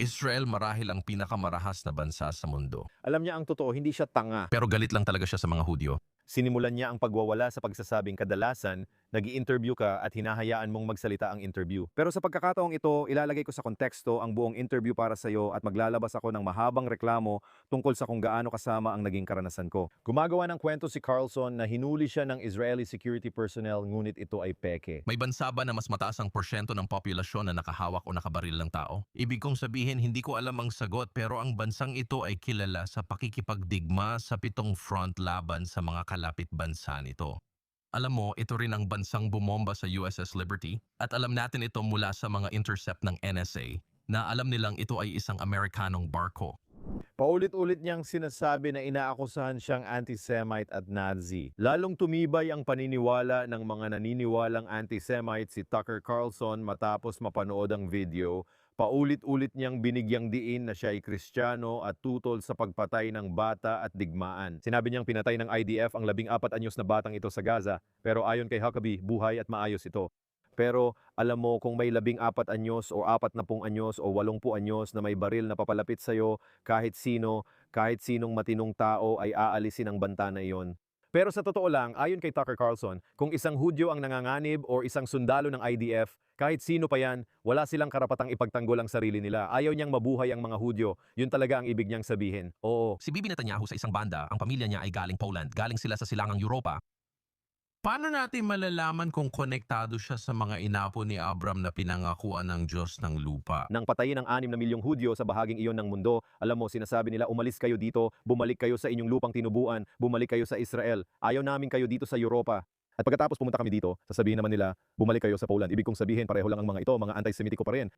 Israel marahil ang pinakamarahas na bansa sa mundo. Alam niya ang totoo, hindi siya tanga. Pero galit lang talaga siya sa mga Hudyo. Sinimulan niya ang pagwawala sa pagsasabing kadalasan, nag-i-interview ka at hinahayaan mong magsalita ang interview. Pero sa pagkakataong ito, ilalagay ko sa konteksto ang buong interview para sa iyo at maglalabas ako ng mahabang reklamo tungkol sa kung gaano kasama ang naging karanasan ko. Gumagawa ng kwento si Carlson na hinuli siya ng Israeli security personnel ngunit ito ay peke. May bansa ba na mas mataas ang porsyento ng populasyon na nakahawak o nakabaril ng tao? Ibig kong sabihin, hindi ko alam ang sagot pero ang bansang ito ay kilala sa pakikipagdigma sa 7 front laban sa mga kalapit bansa nito. Alam mo, ito rin ang bansang bumomba sa USS Liberty at alam natin ito mula sa mga intercept ng NSA na alam nilang ito ay isang Amerikanong barko. Paulit-ulit niyang sinasabi na inaakusahan siyang anti-Semite at Nazi. Lalong tumibay ang paniniwala ng mga naniniwalang anti-Semite si Tucker Carlson matapos mapanood ang video. Paulit-ulit niyang binigyang diin na siya ay Kristiyano at tutol sa pagpatay ng bata at digmaan. Sinabi niyang pinatay ng IDF ang 14 anyos na batang ito sa Gaza, pero ayon kay Huckabee, buhay at maayos ito. Pero alam mo kung may 14 anyos o 40 anyos o 80 anyos na may baril na papalapit sa'yo, kahit sino, kahit sinong matinong tao ay aalisin ang banta na iyon. Pero sa totoo lang, ayon kay Tucker Carlson, kung isang Hudyo ang nanganganib o isang sundalo ng IDF, kahit sino pa yan, wala silang karapatang ipagtanggol ang sarili nila. Ayaw niyang mabuhay ang mga Hudyo. Yun talaga ang ibig niyang sabihin. Oo. Si Bibi Netanyahu sa isang banda, ang pamilya niya ay galing Poland, galing sila sa silangang Europa. Paano natin malalaman kung konektado siya sa mga inapo ni Abram na pinangakuan ng Diyos ng lupa? Nang patayin ang 6 na milyong Hudyo sa bahaging iyon ng mundo, alam mo, sinasabi nila, umalis kayo dito, bumalik kayo sa inyong lupang tinubuan, bumalik kayo sa Israel. Ayaw namin kayo dito sa Europa. At pagkatapos pumunta kami dito, sasabihin naman nila, bumalik kayo sa Poland. Ibig kong sabihin, pareho lang ang mga ito, mga anti-Semitiko pa rin.